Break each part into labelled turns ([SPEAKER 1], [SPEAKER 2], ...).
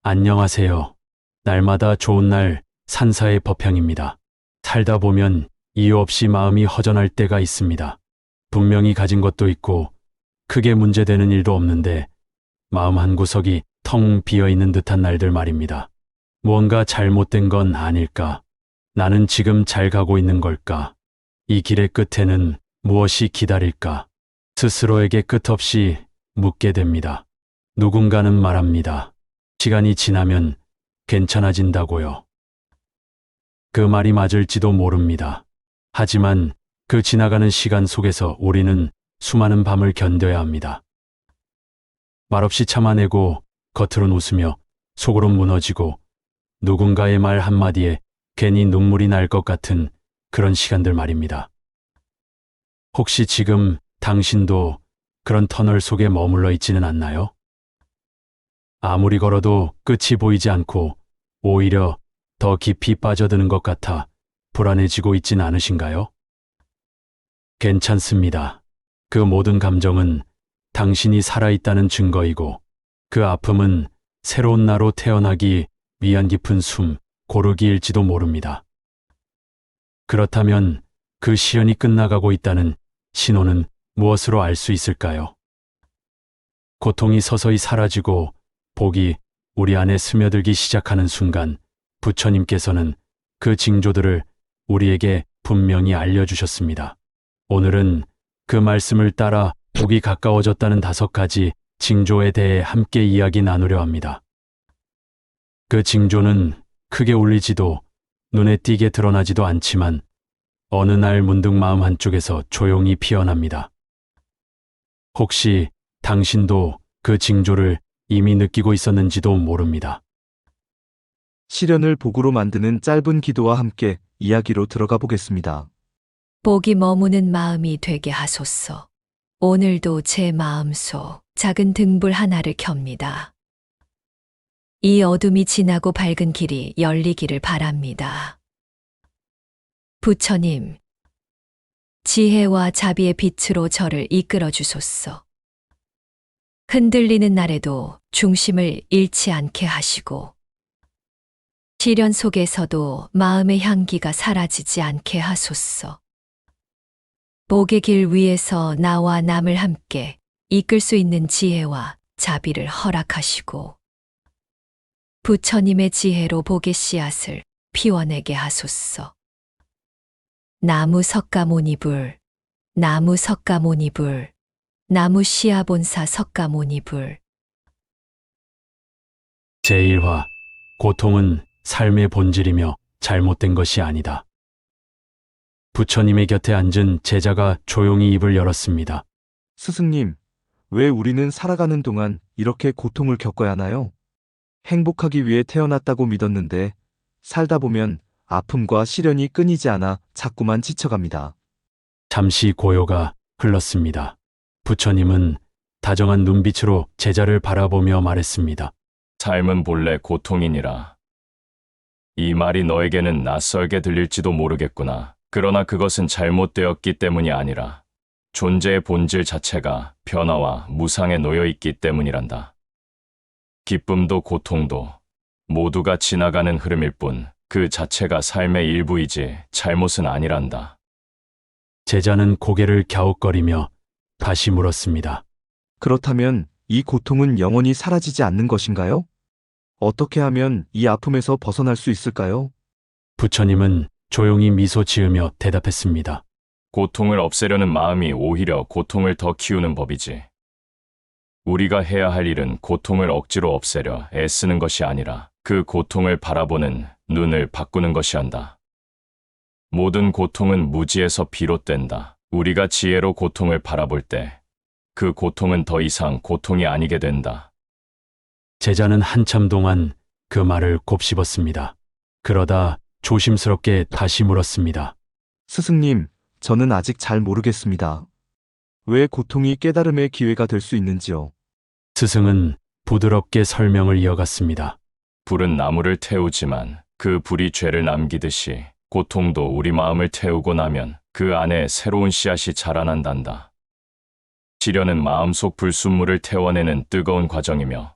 [SPEAKER 1] 안녕하세요. 날마다 좋은 날 산사의 법향입니다. 살다 보면 이유 없이 마음이 허전할 때가 있습니다. 분명히 가진 것도 있고 크게 문제되는 일도 없는데 마음 한구석이 텅 비어 있는 듯한 날들 말입니다. 무언가 잘못된 건 아닐까? 나는 지금 잘 가고 있는 걸까? 이 길의 끝에는 무엇이 기다릴까? 스스로에게 끝없이 묻게 됩니다. 누군가는 말합니다. 시간이 지나면 괜찮아진다고요. 그 말이 맞을지도 모릅니다. 하지만 그 지나가는 시간 속에서 우리는 수많은 밤을 견뎌야 합니다. 말없이 참아내고 겉으론 웃으며 속으론 무너지고 누군가의 말 한마디에 괜히 눈물이 날 것 같은 그런 시간들 말입니다. 혹시 지금 당신도 그런 터널 속에 머물러 있지는 않나요? 아무리 걸어도 끝이 보이지 않고 오히려 더 깊이 빠져드는 것 같아 불안해지고 있진 않으신가요? 괜찮습니다. 그 모든 감정은 당신이 살아있다는 증거이고 그 아픔은 새로운 나로 태어나기 위한 깊은 숨 고르기일지도 모릅니다. 그렇다면 그 시련이 끝나가고 있다는 신호는 무엇으로 알 수 있을까요? 고통이 서서히 사라지고 복이 우리 안에 스며들기 시작하는 순간 부처님께서는 그 징조들을 우리에게 분명히 알려주셨습니다. 오늘은 그 말씀을 따라 복이 가까워졌다는 5가지 징조에 대해 함께 이야기 나누려 합니다. 그 징조는 크게 울리지도 눈에 띄게 드러나지도 않지만 어느 날 문득 마음 한쪽에서 조용히 피어납니다. 혹시 당신도 그 징조를 이미 느끼고 있었는지도 모릅니다.
[SPEAKER 2] 시련을 복으로 만드는 짧은 기도와 함께 이야기로 들어가 보겠습니다.
[SPEAKER 3] 복이 머무는 마음이 되게 하소서. 오늘도 제 마음속 작은 등불 하나를 켭니다. 이 어둠이 지나고 밝은 길이 열리기를 바랍니다. 부처님, 지혜와 자비의 빛으로 저를 이끌어 주소서. 흔들리는 날에도 중심을 잃지 않게 하시고, 시련 속에서도 마음의 향기가 사라지지 않게 하소서. 복의 길 위에서 나와 남을 함께 이끌 수 있는 지혜와 자비를 허락하시고, 부처님의 지혜로 복의 씨앗을 피워내게 하소서. 나무 석가모니불, 나무 석가모니불, 나무 시아본사 석가모니불.
[SPEAKER 1] 제1화 고통은 삶의 본질이며 잘못된 것이 아니다. 부처님의 곁에 앉은 제자가 조용히 입을 열었습니다.
[SPEAKER 2] 스승님, 왜 우리는 살아가는 동안 이렇게 고통을 겪어야 하나요? 행복하기 위해 태어났다고 믿었는데 살다 보면 아픔과 시련이 끊이지 않아 자꾸만 지쳐갑니다.
[SPEAKER 1] 잠시 고요가 흘렀습니다. 부처님은 다정한 눈빛으로 제자를 바라보며 말했습니다.
[SPEAKER 4] 삶은 본래 고통이니라. 이 말이 너에게는 낯설게 들릴지도 모르겠구나. 그러나 그것은 잘못되었기 때문이 아니라 존재의 본질 자체가 변화와 무상에 놓여 있기 때문이란다. 기쁨도 고통도 모두가 지나가는 흐름일 뿐 그 자체가 삶의 일부이지 잘못은 아니란다.
[SPEAKER 1] 제자는 고개를 갸웃거리며 다시 물었습니다.
[SPEAKER 2] 그렇다면 이 고통은 영원히 사라지지 않는 것인가요? 어떻게 하면 이 아픔에서 벗어날 수 있을까요?
[SPEAKER 1] 부처님은 조용히 미소 지으며 대답했습니다.
[SPEAKER 4] 고통을 없애려는 마음이 오히려 고통을 더 키우는 법이지. 우리가 해야 할 일은 고통을 억지로 없애려 애쓰는 것이 아니라 그 고통을 바라보는 눈을 바꾸는 것이 한다. 모든 고통은 무지에서 비롯된다. 우리가 지혜로 고통을 바라볼 때 그 고통은 더 이상 고통이 아니게 된다.
[SPEAKER 1] 제자는 한참 동안 그 말을 곱씹었습니다. 그러다 조심스럽게 다시 물었습니다.
[SPEAKER 2] 스승님, 저는 아직 잘 모르겠습니다. 왜 고통이 깨달음의 기회가 될 수 있는지요?
[SPEAKER 1] 스승은 부드럽게 설명을 이어갔습니다.
[SPEAKER 4] 불은 나무를 태우지만 그 불이 죄를 남기듯이 고통도 우리 마음을 태우고 나면 그 안에 새로운 씨앗이 자라난단다. 시련은 마음속 불순물을 태워내는 뜨거운 과정이며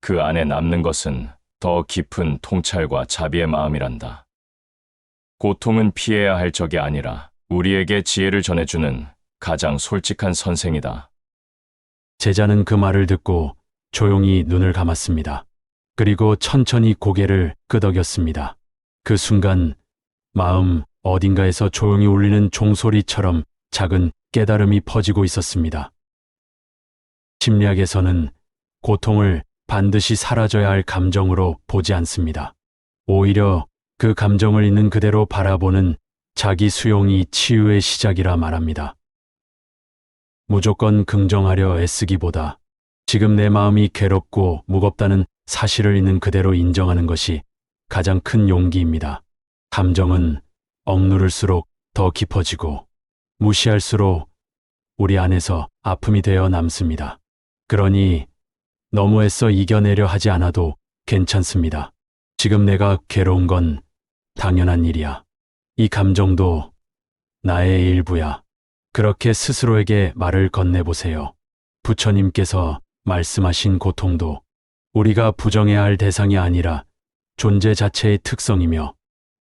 [SPEAKER 4] 그 안에 남는 것은 더 깊은 통찰과 자비의 마음이란다. 고통은 피해야 할 적이 아니라 우리에게 지혜를 전해주는 가장 솔직한 선생이다.
[SPEAKER 1] 제자는 그 말을 듣고 조용히 눈을 감았습니다. 그리고 천천히 고개를 끄덕였습니다. 그 순간 마음 어딘가에서 조용히 울리는 종소리처럼 작은 깨달음이 퍼지고 있었습니다. 심리학에서는 고통을 반드시 사라져야 할 감정으로 보지 않습니다. 오히려 그 감정을 있는 그대로 바라보는 자기 수용이 치유의 시작이라 말합니다. 무조건 긍정하려 애쓰기보다 지금 내 마음이 괴롭고 무겁다는 사실을 있는 그대로 인정하는 것이 가장 큰 용기입니다. 감정은 억누를수록 더 깊어지고 무시할수록 우리 안에서 아픔이 되어 남습니다. 그러니 너무 애써 이겨내려 하지 않아도 괜찮습니다. 지금 내가 괴로운 건 당연한 일이야. 이 감정도 나의 일부야. 그렇게 스스로에게 말을 건네보세요. 부처님께서 말씀하신 고통도 우리가 부정해야 할 대상이 아니라 존재 자체의 특성이며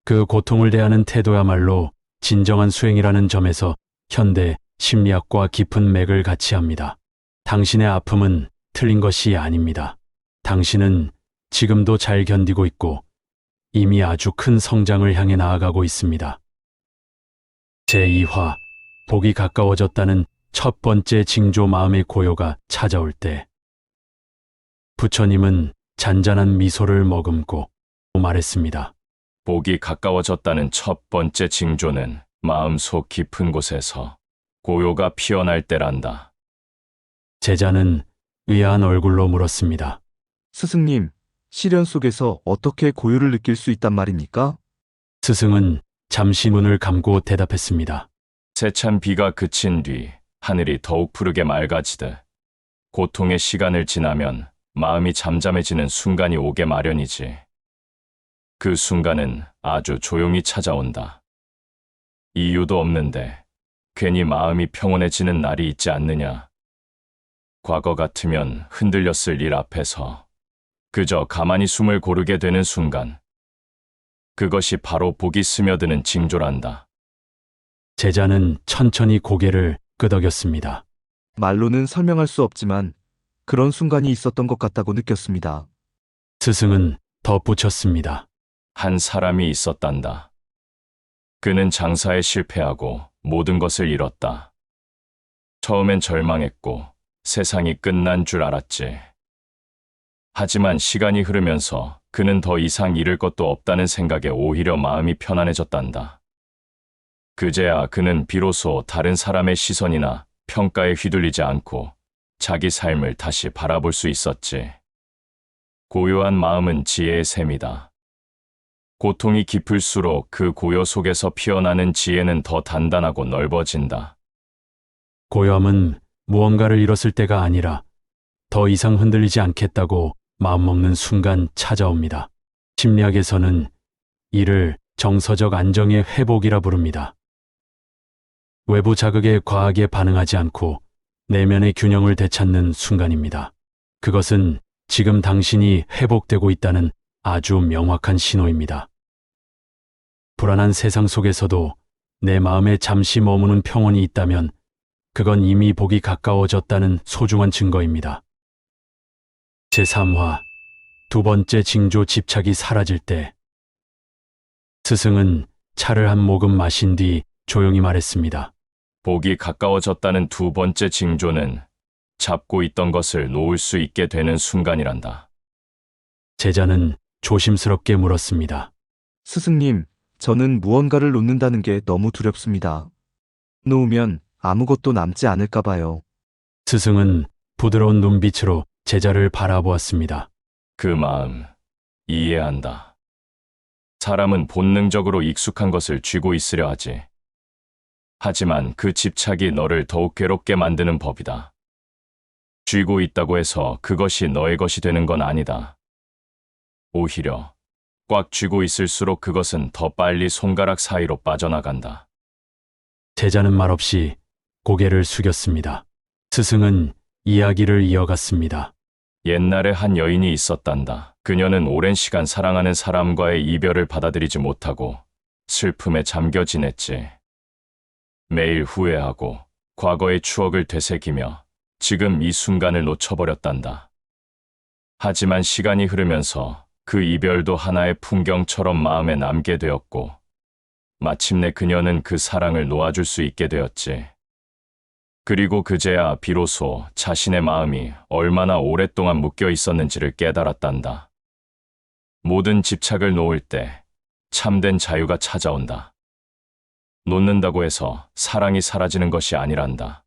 [SPEAKER 1] 그 고통을 대하는 태도야말로 진정한 수행이라는 점에서 현대 심리학과 깊은 맥을 같이 합니다. 당신의 아픔은 틀린 것이 아닙니다. 당신은 지금도 잘 견디고 있고 이미 아주 큰 성장을 향해 나아가고 있습니다. 제2화 복이 가까워졌다는 첫 번째 징조 마음의 고요가 찾아올 때 부처님은 잔잔한 미소를 머금고 말했습니다.
[SPEAKER 4] 복이 가까워졌다는 첫 번째 징조는 마음속 깊은 곳에서 고요가 피어날 때란다.
[SPEAKER 1] 제자는 의아한 얼굴로 물었습니다.
[SPEAKER 2] 스승님, 시련 속에서 어떻게 고요를 느낄 수 있단 말입니까?
[SPEAKER 1] 스승은 잠시 눈을 감고 대답했습니다.
[SPEAKER 4] 세찬 비가 그친 뒤 하늘이 더욱 푸르게 맑아지듯 고통의 시간을 지나면 마음이 잠잠해지는 순간이 오게 마련이지. 그 순간은 아주 조용히 찾아온다. 이유도 없는데 괜히 마음이 평온해지는 날이 있지 않느냐. 과거 같으면 흔들렸을 일 앞에서 그저 가만히 숨을 고르게 되는 순간. 그것이 바로 복이 스며드는 징조란다.
[SPEAKER 1] 제자는 천천히 고개를 끄덕였습니다.
[SPEAKER 2] 말로는 설명할 수 없지만 그런 순간이 있었던 것 같다고 느꼈습니다.
[SPEAKER 1] 스승은 덧붙였습니다.
[SPEAKER 4] 한 사람이 있었단다. 그는 장사에 실패하고 모든 것을 잃었다. 처음엔 절망했고 세상이 끝난 줄 알았지. 하지만 시간이 흐르면서 그는 더 이상 잃을 것도 없다는 생각에 오히려 마음이 편안해졌단다. 그제야 그는 비로소 다른 사람의 시선이나 평가에 휘둘리지 않고 자기 삶을 다시 바라볼 수 있었지. 고요한 마음은 지혜의 셈이다. 고통이 깊을수록 그 고요 속에서 피어나는 지혜는 더 단단하고 넓어진다.
[SPEAKER 1] 고요함은 무언가를 잃었을 때가 아니라 더 이상 흔들리지 않겠다고 마음먹는 순간 찾아옵니다. 심리학에서는 이를 정서적 안정의 회복이라 부릅니다. 외부 자극에 과하게 반응하지 않고 내면의 균형을 되찾는 순간입니다. 그것은 지금 당신이 회복되고 있다는 아주 명확한 신호입니다. 불안한 세상 속에서도 내 마음에 잠시 머무는 평온이 있다면 그건 이미 복이 가까워졌다는 소중한 증거입니다. 제3화 두 번째 징조 집착이 사라질 때 스승은 차를 한 모금 마신 뒤 조용히 말했습니다.
[SPEAKER 4] 복이 가까워졌다는 두 번째 징조는 잡고 있던 것을 놓을 수 있게 되는 순간이란다.
[SPEAKER 2] 제자는 조심스럽게 물었습니다. 스승님, 저는 무언가를 놓는다는 게 너무 두렵습니다. 놓으면 아무것도 남지 않을까 봐요.
[SPEAKER 1] 스승은 부드러운 눈빛으로 제자를 바라보았습니다.
[SPEAKER 4] 그 마음 이해한다. 사람은 본능적으로 익숙한 것을 쥐고 있으려 하지. 하지만 그 집착이 너를 더욱 괴롭게 만드는 법이다. 쥐고 있다고 해서 그것이 너의 것이 되는 건 아니다. 오히려 꽉 쥐고 있을수록 그것은 더 빨리 손가락 사이로 빠져나간다.
[SPEAKER 1] 제자는 말없이 고개를 숙였습니다. 스승은 이야기를 이어갔습니다.
[SPEAKER 4] 옛날에 한 여인이 있었단다. 그녀는 오랜 시간 사랑하는 사람과의 이별을 받아들이지 못하고 슬픔에 잠겨 지냈지. 매일 후회하고 과거의 추억을 되새기며 지금 이 순간을 놓쳐버렸단다. 하지만 시간이 흐르면서 그 이별도 하나의 풍경처럼 마음에 남게 되었고, 마침내 그녀는 그 사랑을 놓아줄 수 있게 되었지. 그리고 그제야 비로소 자신의 마음이 얼마나 오랫동안 묶여 있었는지를 깨달았단다. 모든 집착을 놓을 때 참된 자유가 찾아온다. 놓는다고 해서 사랑이 사라지는 것이 아니란다.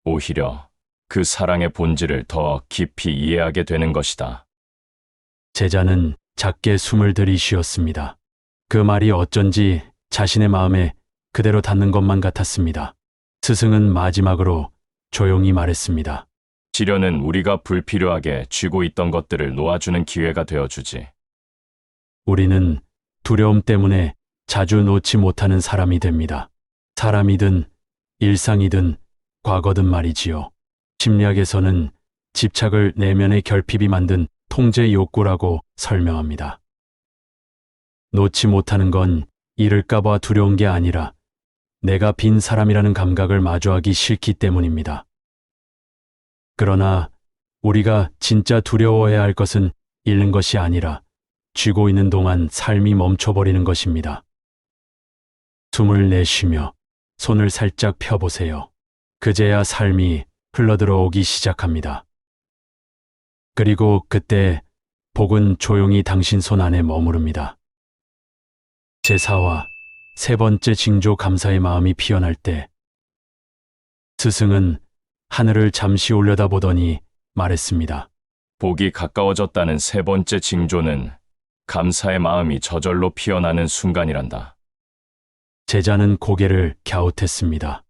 [SPEAKER 4] 오히려 그 사랑의 본질을 더 깊이 이해하게 되는 것이다.
[SPEAKER 1] 제자는 작게 숨을 들이쉬었습니다. 그 말이 어쩐지 자신의 마음에 그대로 닿는 것만 같았습니다. 스승은 마지막으로 조용히 말했습니다.
[SPEAKER 4] 시련은 우리가 불필요하게 쥐고 있던 것들을 놓아주는 기회가 되어주지.
[SPEAKER 1] 우리는 두려움 때문에 자주 놓지 못하는 사람이 됩니다. 사람이든 일상이든 과거든 말이지요. 심리학에서는 집착을 내면의 결핍이 만든 통제 욕구라고 설명합니다. 놓지 못하는 건 잃을까봐 두려운 게 아니라 내가 빈 사람이라는 감각을 마주하기 싫기 때문입니다. 그러나 우리가 진짜 두려워해야 할 것은 잃는 것이 아니라 쥐고 있는 동안 삶이 멈춰버리는 것입니다. 숨을 내쉬며 손을 살짝 펴보세요. 그제야 삶이 흘러들어오기 시작합니다. 그리고 그때 복은 조용히 당신 손 안에 머무릅니다. 제4화 세 번째 징조 감사의 마음이 피어날 때 스승은 하늘을 잠시 올려다보더니 말했습니다.
[SPEAKER 4] 복이 가까워졌다는 세 번째 징조는 감사의 마음이 저절로 피어나는 순간이란다.
[SPEAKER 1] 제자는 고개를 갸웃했습니다.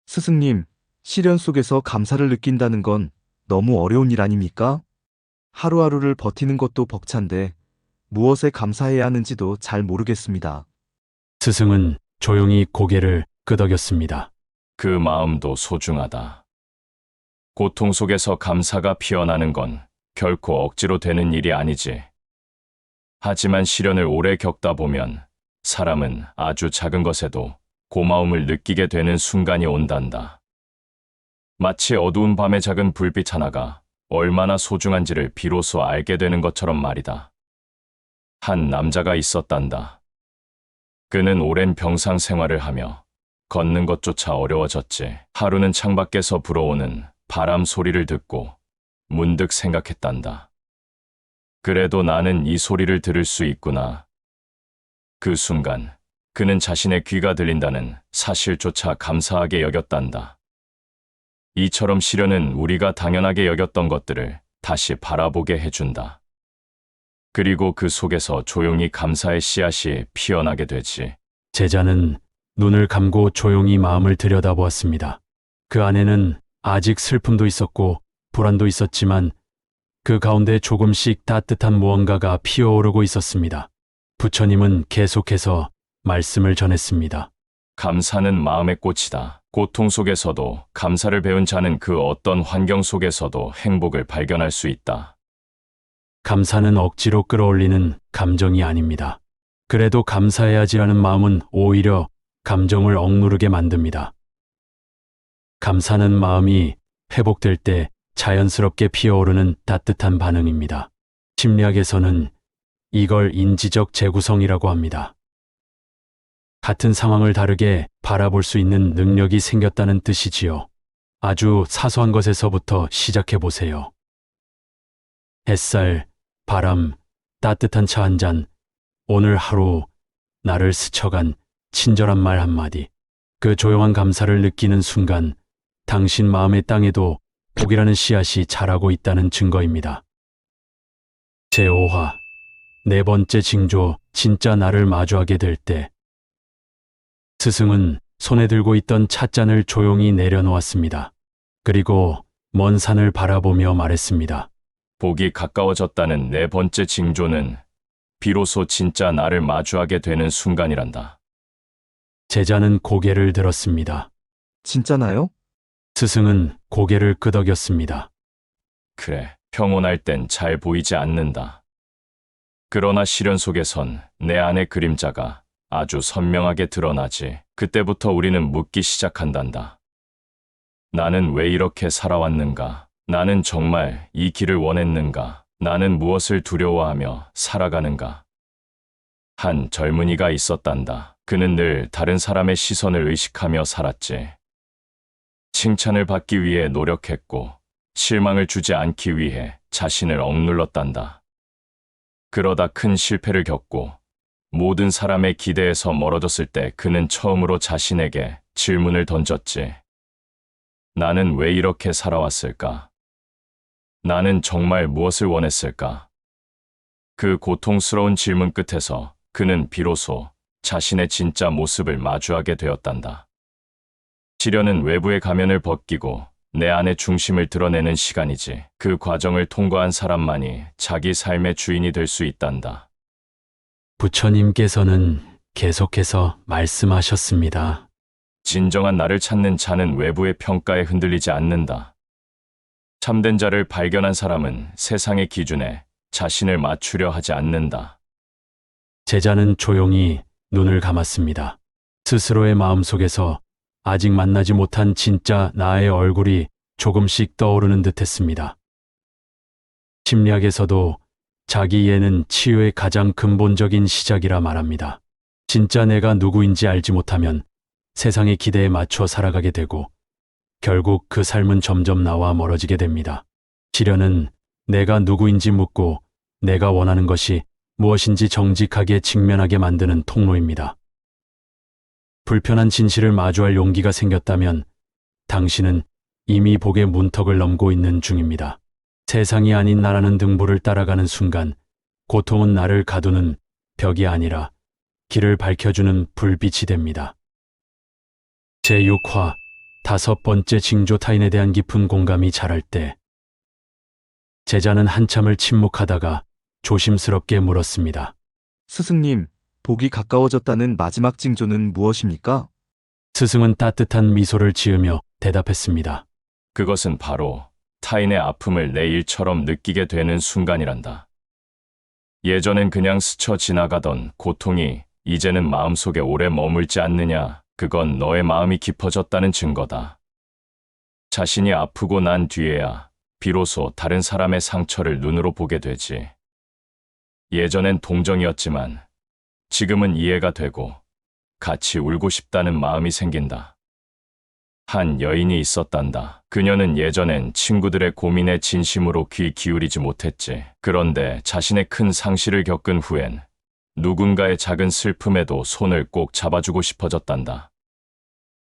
[SPEAKER 2] 스승님, 시련 속에서 감사를 느낀다는 건 너무 어려운 일 아닙니까? 하루하루를 버티는 것도 벅찬데 무엇에 감사해야 하는지도 잘 모르겠습니다.
[SPEAKER 1] 스승은 조용히 고개를 끄덕였습니다.
[SPEAKER 4] 그 마음도 소중하다. 고통 속에서 감사가 피어나는 건 결코 억지로 되는 일이 아니지. 하지만 시련을 오래 겪다 보면 사람은 아주 작은 것에도 고마움을 느끼게 되는 순간이 온단다. 마치 어두운 밤의 작은 불빛 하나가 얼마나 소중한지를 비로소 알게 되는 것처럼 말이다. 한 남자가 있었단다. 그는 오랜 병상 생활을 하며 걷는 것조차 어려워졌지. 하루는 창밖에서 불어오는 바람 소리를 듣고 문득 생각했단다. 그래도 나는 이 소리를 들을 수 있구나. 그 순간 그는 자신의 귀가 들린다는 사실조차 감사하게 여겼단다. 이처럼 시련은 우리가 당연하게 여겼던 것들을 다시 바라보게 해준다. 그리고 그 속에서 조용히 감사의 씨앗이 피어나게 되지.
[SPEAKER 1] 제자는 눈을 감고 조용히 마음을 들여다보았습니다. 그 안에는 아직 슬픔도 있었고 불안도 있었지만 그 가운데 조금씩 따뜻한 무언가가 피어오르고 있었습니다. 부처님은 계속해서 말씀을 전했습니다.
[SPEAKER 4] 감사는 마음의 꽃이다. 고통 속에서도 감사를 배운 자는 그 어떤 환경 속에서도 행복을 발견할 수 있다.
[SPEAKER 1] 감사는 억지로 끌어올리는 감정이 아닙니다. 그래도 감사해야지 하는 마음은 오히려 감정을 억누르게 만듭니다. 감사는 마음이 회복될 때 자연스럽게 피어오르는 따뜻한 반응입니다. 심리학에서는 이걸 인지적 재구성이라고 합니다. 같은 상황을 다르게 바라볼 수 있는 능력이 생겼다는 뜻이지요. 아주 사소한 것에서부터 시작해 보세요. 햇살, 바람, 따뜻한 차 한 잔, 오늘 하루 나를 스쳐간 친절한 말 한마디. 그 조용한 감사를 느끼는 순간 당신 마음의 땅에도 복이라는 씨앗이 자라고 있다는 증거입니다. 제5화 네 번째 징조, 진짜 나를 마주하게 될 때. 스승은 손에 들고 있던 찻잔을 조용히 내려놓았습니다. 그리고 먼 산을 바라보며 말했습니다.
[SPEAKER 4] 복이 가까워졌다는 네 번째 징조는 비로소 진짜 나를 마주하게 되는 순간이란다.
[SPEAKER 1] 제자는 고개를 들었습니다.
[SPEAKER 2] 진짜나요?
[SPEAKER 1] 스승은 고개를 끄덕였습니다.
[SPEAKER 4] 그래, 평온할 땐 잘 보이지 않는다. 그러나 시련 속에선 내 안의 그림자가 아주 선명하게 드러나지. 그때부터 우리는 묻기 시작한단다. 나는 왜 이렇게 살아왔는가? 나는 정말 이 길을 원했는가? 나는 무엇을 두려워하며 살아가는가? 한 젊은이가 있었단다. 그는 늘 다른 사람의 시선을 의식하며 살았지. 칭찬을 받기 위해 노력했고, 실망을 주지 않기 위해 자신을 억눌렀단다. 그러다 큰 실패를 겪고 모든 사람의 기대에서 멀어졌을 때 그는 처음으로 자신에게 질문을 던졌지. 나는 왜 이렇게 살아왔을까? 나는 정말 무엇을 원했을까? 그 고통스러운 질문 끝에서 그는 비로소 자신의 진짜 모습을 마주하게 되었단다. 시련은 외부의 가면을 벗기고 내 안의 중심을 드러내는 시간이지. 그 과정을 통과한 사람만이 자기 삶의 주인이 될 수 있단다.
[SPEAKER 1] 부처님께서는 계속해서 말씀하셨습니다.
[SPEAKER 4] 진정한 나를 찾는 자는 외부의 평가에 흔들리지 않는다. 참된 자를 발견한 사람은 세상의 기준에 자신을 맞추려 하지 않는다.
[SPEAKER 1] 제자는 조용히 눈을 감았습니다. 스스로의 마음속에서 아직 만나지 못한 진짜 나의 얼굴이 조금씩 떠오르는 듯했습니다. 심리학에서도 자기 이해는 치유의 가장 근본적인 시작이라 말합니다. 진짜 내가 누구인지 알지 못하면 세상의 기대에 맞춰 살아가게 되고 결국 그 삶은 점점 나와 멀어지게 됩니다. 시련은 내가 누구인지 묻고 내가 원하는 것이 무엇인지 정직하게 직면하게 만드는 통로입니다. 불편한 진실을 마주할 용기가 생겼다면 당신은 이미 복의 문턱을 넘고 있는 중입니다. 세상이 아닌 나라는 등불을 따라가는 순간 고통은 나를 가두는 벽이 아니라 길을 밝혀주는 불빛이 됩니다. 제6화 5번째 징조 타인에 대한 깊은 공감이 자랄 때 제자는 한참을 침묵하다가 조심스럽게 물었습니다.
[SPEAKER 2] 스승님, 복이 가까워졌다는 마지막 징조는 무엇입니까?
[SPEAKER 1] 스승은 따뜻한 미소를 지으며 대답했습니다.
[SPEAKER 4] 그것은 바로 타인의 아픔을 내 일처럼 느끼게 되는 순간이란다. 예전엔 그냥 스쳐 지나가던 고통이 이제는 마음속에 오래 머물지 않느냐. 그건 너의 마음이 깊어졌다는 증거다. 자신이 아프고 난 뒤에야 비로소 다른 사람의 상처를 눈으로 보게 되지. 예전엔 동정이었지만 지금은 이해가 되고 같이 울고 싶다는 마음이 생긴다. 한 여인이 있었단다. 그녀는 예전엔 친구들의 고민에 진심으로 귀 기울이지 못했지. 그런데 자신의 큰 상실을 겪은 후엔 누군가의 작은 슬픔에도 손을 꼭 잡아주고 싶어졌단다.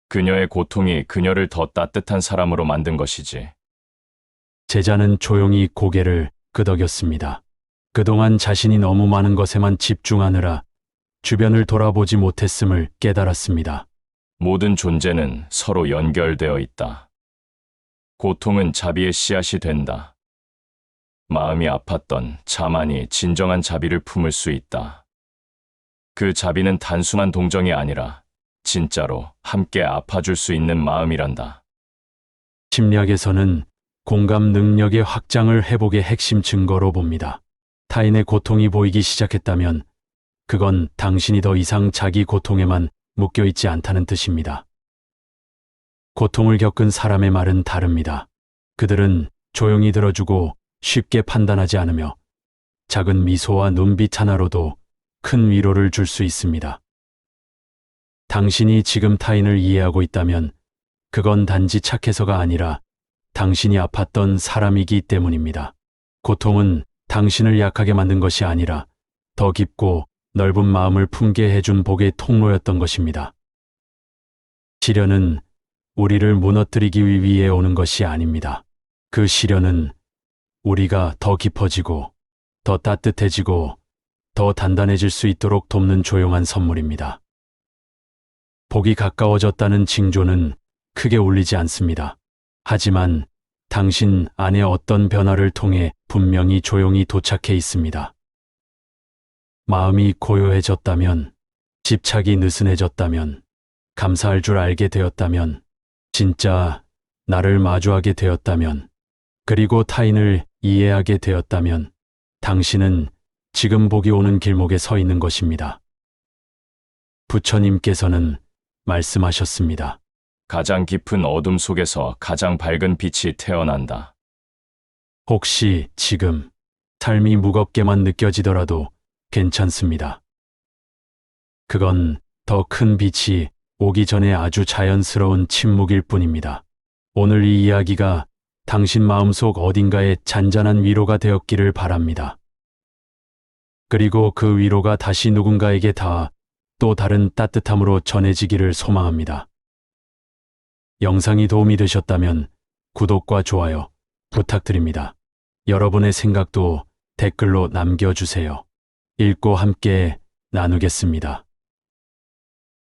[SPEAKER 4] 그녀의 고통이 그녀를 더 따뜻한 사람으로 만든 것이지.
[SPEAKER 1] 제자는 조용히 고개를 끄덕였습니다. 그동안 자신이 너무 많은 것에만 집중하느라 주변을 돌아보지 못했음을 깨달았습니다.
[SPEAKER 4] 모든 존재는 서로 연결되어 있다. 고통은 자비의 씨앗이 된다. 마음이 아팠던 자만이 진정한 자비를 품을 수 있다. 그 자비는 단순한 동정이 아니라 진짜로 함께 아파줄 수 있는 마음이란다.
[SPEAKER 1] 심리학에서는 공감 능력의 확장을 회복의 핵심 증거로 봅니다. 타인의 고통이 보이기 시작했다면 그건 당신이 더 이상 자기 고통에만 묶여있지 않다는 뜻입니다. 고통을 겪은 사람의 말은 다릅니다. 그들은 조용히 들어주고 쉽게 판단하지 않으며 작은 미소와 눈빛 하나로도 큰 위로를 줄 수 있습니다. 당신이 지금 타인을 이해하고 있다면 그건 단지 착해서가 아니라 당신이 아팠던 사람이기 때문입니다. 고통은 당신을 약하게 만든 것이 아니라 더 깊고 넓은 마음을 품게 해준 복의 통로였던 것입니다. 시련은 우리를 무너뜨리기 위해 오는 것이 아닙니다. 그 시련은 우리가 더 깊어지고 더 따뜻해지고 더 단단해질 수 있도록 돕는 조용한 선물입니다. 복이 가까워졌다는 징조는 크게 울리지 않습니다. 하지만 당신 안에 어떤 변화를 통해 분명히 조용히 도착해 있습니다. 마음이 고요해졌다면, 집착이 느슨해졌다면, 감사할 줄 알게 되었다면, 진짜 나를 마주하게 되었다면, 그리고 타인을 이해하게 되었다면 당신은 지금 복이 오는 길목에 서 있는 것입니다. 부처님께서는 말씀하셨습니다.
[SPEAKER 4] 가장 깊은 어둠 속에서 가장 밝은 빛이 태어난다.
[SPEAKER 1] 혹시 지금 삶이 무겁게만 느껴지더라도 괜찮습니다. 그건 더 큰 빛이 오기 전에 아주 자연스러운 침묵일 뿐입니다. 오늘 이 이야기가 당신 마음속 어딘가에 잔잔한 위로가 되었기를 바랍니다. 그리고 그 위로가 다시 누군가에게 닿아 또 다른 따뜻함으로 전해지기를 소망합니다. 영상이 도움이 되셨다면 구독과 좋아요 부탁드립니다. 여러분의 생각도 댓글로 남겨주세요. 읽고 함께 나누겠습니다.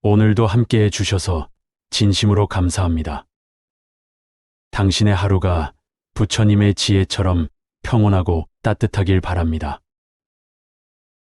[SPEAKER 1] 오늘도 함께 해주셔서 진심으로 감사합니다. 당신의 하루가 부처님의 지혜처럼 평온하고 따뜻하길 바랍니다.